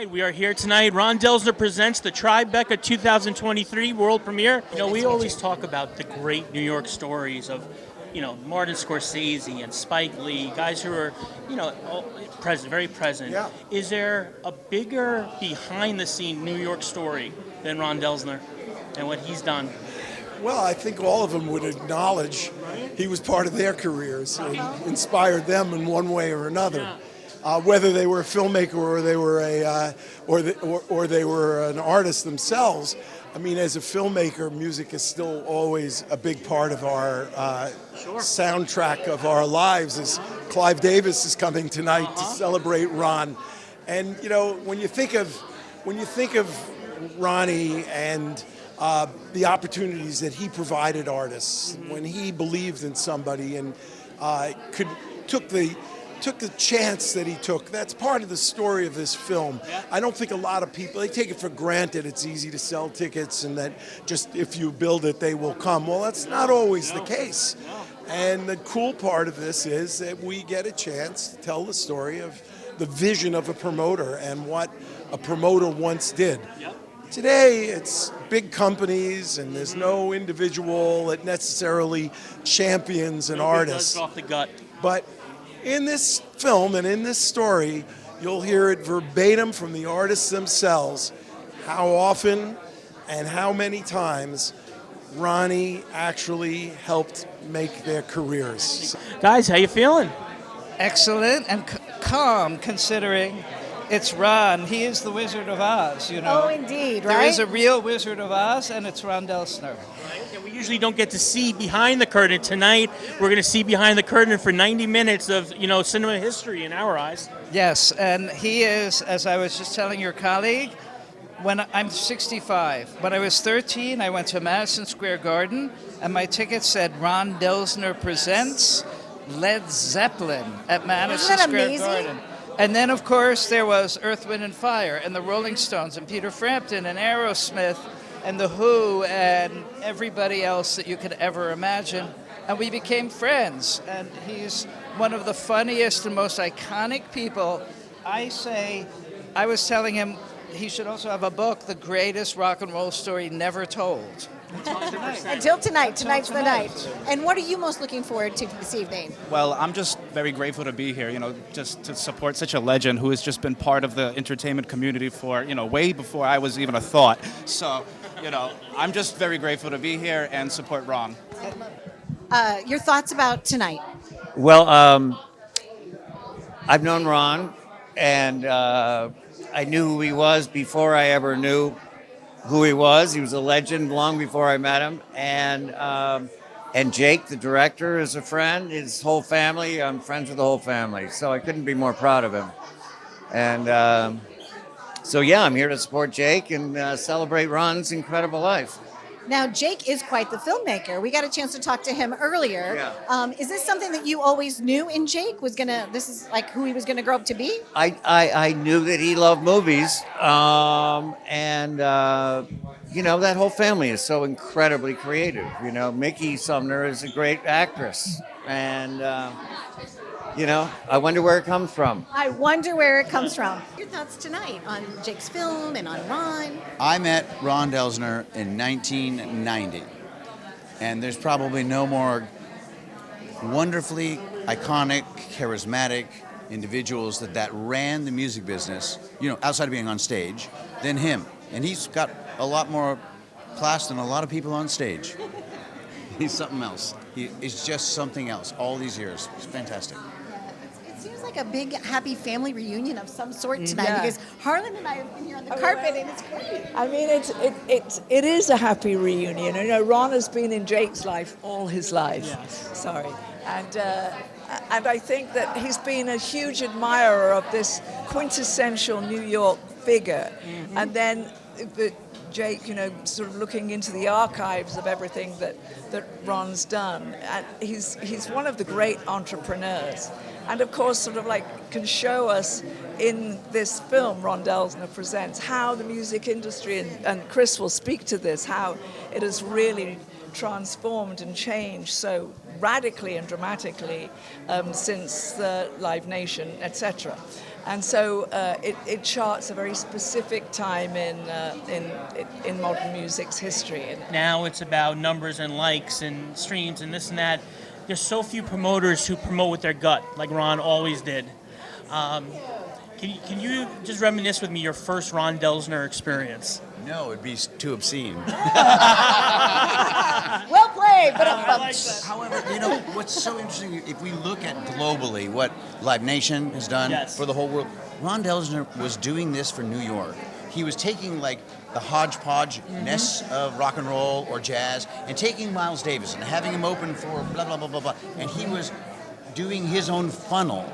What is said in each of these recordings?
right, we are here tonight. Ron Delsener Presents the Tribeca 2023 world premiere. You know, we always talk about the great New York stories of, you know, Martin Scorsese and Spike Lee, guys who are, you know, present, very present. Yeah. Is there a bigger behind-the-scene New York story than Ron Delsener and what he's done? Well, I think all of them would acknowledge he was part of their careers and inspired them in one way or another. Whether they were a filmmaker or they were or they were an artist themselves. I mean, as a filmmaker, music is still always a big part of our soundtrack of our lives. As Clive Davis is coming tonight to celebrate Ron, and you know, when you think of Ronnie and the opportunities that he provided artists, when he believed in somebody and took the chance that he took. That's part of the story of this film. I don't think a lot of people, they take it for granted it's easy to sell tickets and that just if you build it, they will come. Well, that's not always the case. And the cool part of this is that we get a chance to tell the story of the vision of a promoter and what a promoter once did. Today, it's big companies, and there's no individual that necessarily champions an artist. Off the gut. But in this film and in this story, you'll hear it verbatim from the artists themselves, how often and how many times Ronnie actually helped make their careers. Guys, how you feeling? Excellent and calm, considering it's Ron. He is the Wizard of Oz, you know. Oh, indeed, There right? is a real Wizard of Oz, and it's Ron Delsener. Yeah, we usually don't get to see behind the curtain. Tonight, we're going to see behind the curtain for 90 minutes of, you know, cinema history in our eyes. Yes, and he is, as I was just telling your colleague, I'm 65. When I was 13, I went to Madison Square Garden, and my ticket said Ron Delsener Presents Led Zeppelin at Madison Isn't that Square amazing? Garden. And then, of course, there was Earth, Wind and Fire and the Rolling Stones and Peter Frampton and Aerosmith and The Who and everybody else that you could ever imagine. And we became friends. And he's one of the funniest and most iconic people. I was telling him he should also have a book, The Greatest Rock and Roll Story Never Told. Until tonight. Tonight's the night. And what are you most looking forward to this evening? Well, I'm just very grateful to be here, you know, just to support such a legend who has just been part of the entertainment community for, you know, way before I was even a thought. So, you know, I'm just very grateful to be here and support Ron. Your thoughts about tonight? Well, I've known Ron, and I knew who he was before I ever knew who he was. He was a legend long before I met him. And Jake, the director, is a friend. His whole family, I'm friends with the whole family. So I couldn't be more proud of him. And so, yeah, I'm here to support Jake and celebrate Ron's incredible life. Now, Jake is quite the filmmaker. We got a chance to talk to him earlier. Yeah. Is this something that you always knew in Jake this is like who he was going to grow up to be? I knew that he loved movies, you know, that whole family is so incredibly creative. You know, Mickey Sumner is a great actress, and you know, I wonder where it comes from. I wonder where it comes from. Your thoughts tonight on Jake's film and on Ron? I met Ron Delsener in 1990, and there's probably no more wonderfully iconic, charismatic individuals that ran the music business, you know, outside of being on stage, than him. And he's got a lot more class than a lot of people on stage. He's something else. He is just something else all these years. It's fantastic. It seems like a big, happy family reunion of some sort tonight because Harlan and I have been here on the carpet and it's great. I mean, it is a happy reunion. You know, Ron has been in Jake's life all his life. Yes. Sorry, and I think that he's been a huge admirer of this quintessential New York figure, and then Jake, you know, sort of looking into the archives of everything that Ron's done. And he's one of the great entrepreneurs. And of course, sort of like can show us in this film, Ron Delsener Presents, how the music industry, and Chris will speak to this, how it has really transformed and changed so radically and dramatically since the Live Nation, etc. And so it charts a very specific time in modern music's history. And Now it's about numbers and likes and streams and this and that. There's so few promoters who promote with their gut, like Ron always did. Can you just reminisce with me your first Ron Delsener experience? No, it'd be too obscene. Well played, but However, you know, what's so interesting, if we look at globally what Live Nation has done Yes. for the whole world, Ron Delsener was doing this for New York. He was taking like the hodgepodge-ness of rock and roll or jazz and taking Miles Davis and having him open for blah, blah, blah, blah, blah. And he was doing his own funnel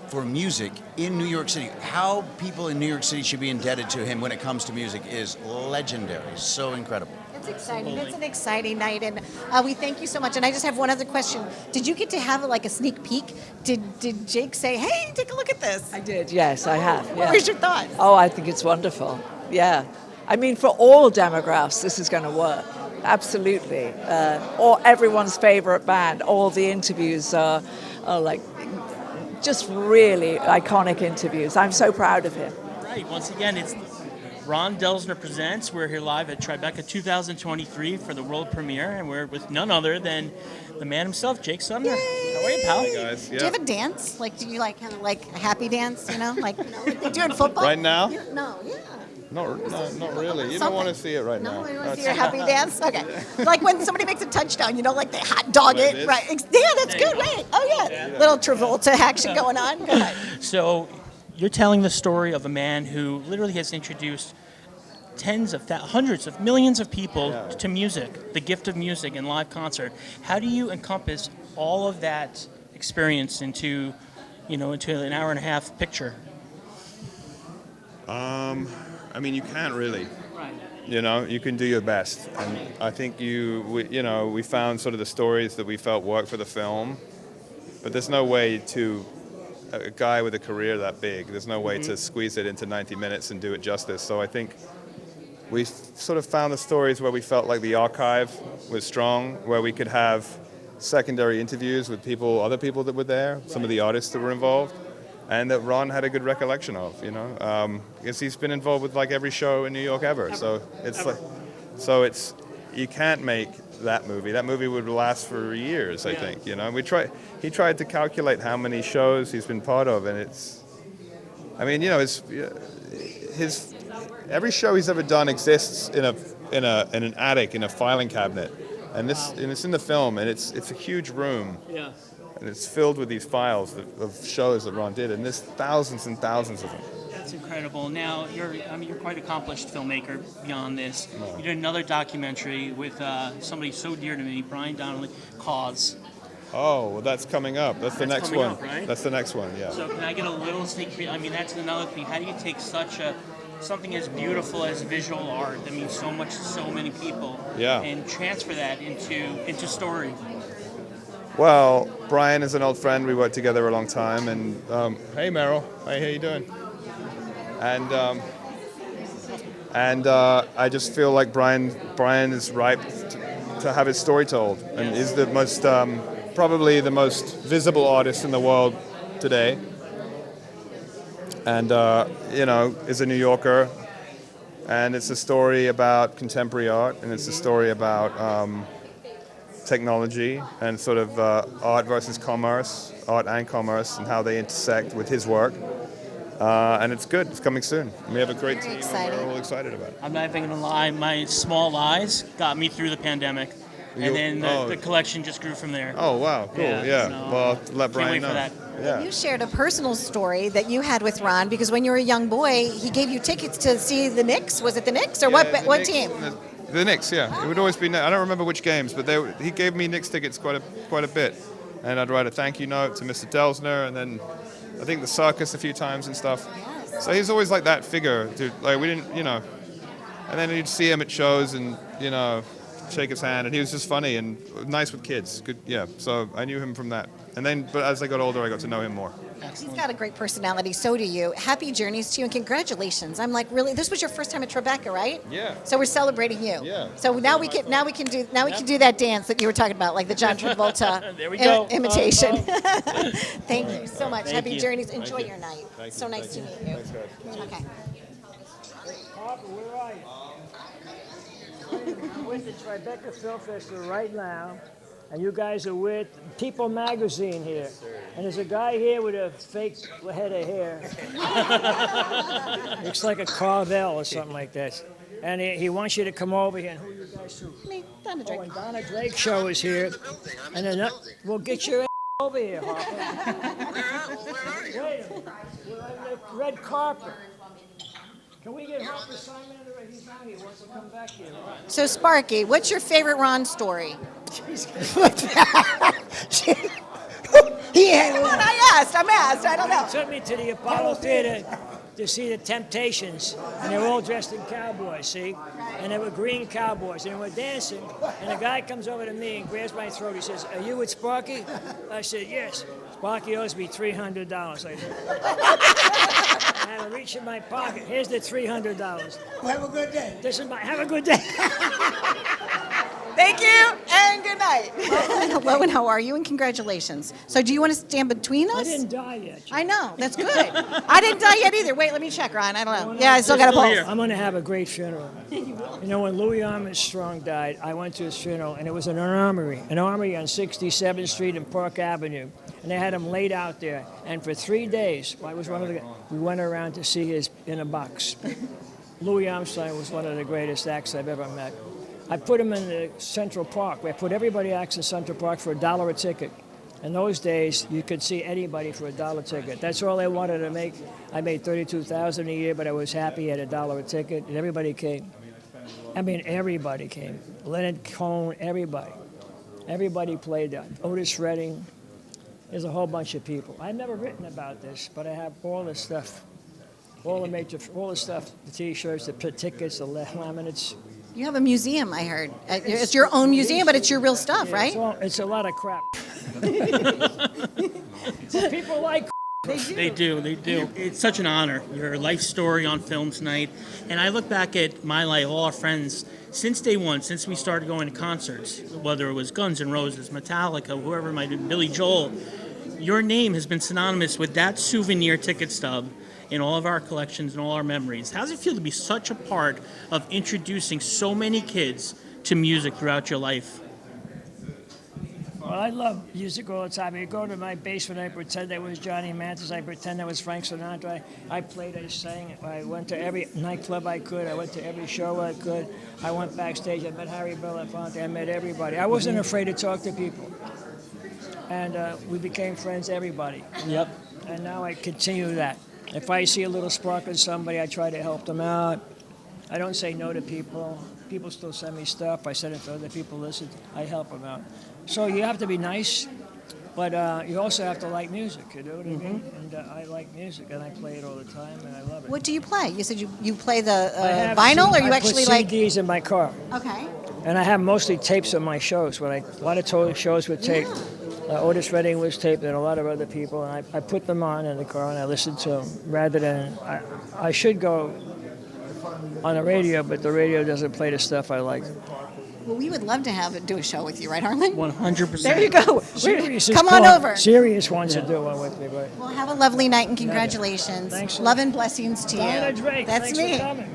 for music in New York City. How people in New York City should be indebted to him when it comes to music is legendary. So incredible. It's exciting. It's an exciting night, and we thank you so much. And I just have one other question. Did you get to have like a sneak peek? Did Jake say, "Hey, take a look at this"? I did, yes, I have. What Yeah. was your thoughts? Oh, I think it's wonderful. Yeah. I mean, for all demographics, this is going to work. Absolutely. Or everyone's favorite band. All the interviews are like just really iconic interviews. I'm so proud of him. Right. Once again, it's Ron Delsener Presents. We're here live at Tribeca 2023 for the world premiere, and we're with none other than the man himself, Jake Sumner. How are you, pal? Guys, Do you have a dance? Like, do you like kind of like a happy dance? You know, like they do in football. Right now? No, yeah. Not really. You don't Something. want to see it right No, now. I want to see your happy dance. Okay, like when somebody makes a touchdown, you know, like they hot dog Like it, this? right? Yeah, that's good. Right? Oh yeah, little Travolta action going on. Go ahead. So, you're telling the story of a man who literally has introduced hundreds of millions of people to music, the gift of music and live concert. How do you encompass all of that experience into an hour and a half picture? I mean, you can't really. Right. You know, you can do your best, and I think we found sort of the stories that we felt worked for the film, but there's no way to a guy with a career that big. There's no way to squeeze it into 90 minutes and do it justice. So I think we sort of found the stories where we felt like the archive was strong, where we could have secondary interviews with other people that were there, some of the artists that were involved, and that Ron had a good recollection of, because he's been involved with like every show in New York ever. So it's you can't make that movie. That movie would last for years, I think. He tried to calculate how many shows he's been part of, and his every show he's ever done exists in an attic in a filing cabinet, and it's in the film, and it's a huge room. Yeah. And it's filled with these files of shows that Ron did, and there's thousands and thousands of them. That's incredible. Now, you're quite an accomplished filmmaker beyond this. You did another documentary with somebody so dear to me, Brian Donnelly, Cause. Oh, well, that's coming up. That's the next coming one. up, right? That's the next one, yeah. So can I get a little sneak peek? I mean, that's another thing. How do you take something as beautiful as visual art that means so much to so many people, and transfer that into story? Well, Brian is an old friend. We worked together a long time, and hey, Meryl, hey, how you doing? And I just feel like Brian is ripe to have his story told, and is the most probably the most visible artist in the world today. And is a New Yorker, and it's a story about contemporary art, and it's a story about technology and sort of art versus commerce, art and commerce, and how they intersect with his work. And it's good. It's coming soon. We have a great team, and we're all excited about it. I'm not even going to lie. My small eyes got me through the pandemic. And then the collection just grew from there. Oh, wow. Cool. Yeah. So, well, let Brian wait know. for that. Yeah. You shared a personal story that you had with Ron because when you were a young boy, he gave you tickets to see the Knicks. Was it the Knicks or what Knicks, team? The Knicks, yeah. It would always be. I don't remember which games, but he gave me Knicks tickets quite a bit, and I'd write a thank you note to Mr. Delsener, and then I think the circus a few times and stuff. Yes. So he's always like that figure. Like we didn't, and then you'd see him at shows and shake his hand, and he was just funny and nice with kids. Good, yeah. So I knew him from that, and then but as I got older, I got to know him more. He's got a great personality. So do you. Happy journeys to you, and congratulations. I'm like, really, this was your first time at Tribeca, right? Yeah. So we're celebrating you. Yeah. So now we can do that dance that you were talking about, like the John Travolta There we go. imitation. Thank you so much. Thank Happy you. journeys. Enjoy your night. Thank you. So nice to meet you. Thanks, guys. Okay. Harper, where are you? I'm with the Tribeca Film Festival right now, and you guys are with People Magazine here. And there's a guy here with a fake head of hair. Looks like a Carvel or something like that. And he wants you to come over here. And who are you guys to? Me, Donna Drake. Oh, and Donna Drake show is here. And then, we'll get your over here, Harper. Wait a minute. We're on the red carpet. Can we get Harper Simon in the red? He's not here. He wants to come back here. So Sparky, what's your favorite Ron story? I'm asked. I don't know. Took me to the Apollo Theater to see the Temptations, and they were all dressed in cowboys, see? And they were green cowboys, and they were dancing, and a guy comes over to me and grabs my throat. He says, "Are you with Sparky?" I said, "Yes." Sparky owes me $300. I said, and I reach in my pocket. Here's the $300. Have a good day. Have a good day. Thank you, and good night. Hello, and how are you? And congratulations. So do you want to stand between us? I didn't die yet. I know, that's good. I didn't die yet either. Wait, let me check, Ron. I don't know. Yeah, I still got a pulse. I'm going to have a great funeral. You know, when Louis Armstrong died, I went to his funeral, and it was in an armory on 67th Street and Park Avenue. And they had him laid out there. And for 3 days, we went around to see his in a box. Louis Armstrong was one of the greatest acts I've ever met. I put him in the Central Park. I put everybody acts in Central Park for $1 a ticket. In those days, you could see anybody for $1 ticket. That's all I wanted to make. I made $32,000 a year, but I was happy at $1 a ticket, and everybody came. I mean, everybody came. Leonard Cohen, everybody. Everybody played that. Otis Redding. There's a whole bunch of people. I've never written about this, but I have all this stuff. All the stuff, the T-shirts, the tickets, the laminates. You have a museum, I heard. It's your own museum, but it's your real stuff, right? It's a lot of crap. People like They do. It's such an honor. Your life story on film tonight. And I look back at my life, all our friends, since day one, since we started going to concerts, whether it was Guns N' Roses, Metallica, whoever it might be, Billy Joel, your name has been synonymous with that souvenir ticket stub in all of our collections and all our memories. How does it feel to be such a part of introducing so many kids to music throughout your life? Well, I love music all the time. I go to my basement, I pretend I was Johnny Mathis, I pretend I was Frank Sinatra. I played, I sang. I went to every nightclub I could. I went to every show I could. I went backstage. I met Harry Belafonte. I met everybody. I wasn't afraid to talk to people. And we became friends, everybody. Yep. And now I continue that. If I see a little spark in somebody, I try to help them out. I don't say no to people. People still send me stuff. I send it to other people. Listen, I help them out. So you have to be nice, but you also have to like music. You know what I mean? And I like music, and I play it all the time, and I love it. What do you play? You said you play the I have vinyl, or you actually I put CDs in my car. Okay. And I have mostly tapes of my shows. A lot of shows were taped. Otis Redding was taped, and a lot of other people, and I put them on in the car, and I listen to them, rather than, I should go on the radio, but the radio doesn't play the stuff I like. Well, we would love to do a show with you, right, Harlan? 100%. There you go. Sirius Come on over. Sirius wants to do one with me, but Well, have a lovely night, and congratulations. Thanks. Love and blessings to Donna you. Drake, That's thanks me. for coming.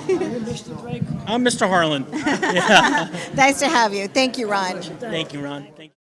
You're Mr. Drake. I'm Mr. Harlan. Nice to have you. Thank you, Ron. Thank you, Ron. Thank you.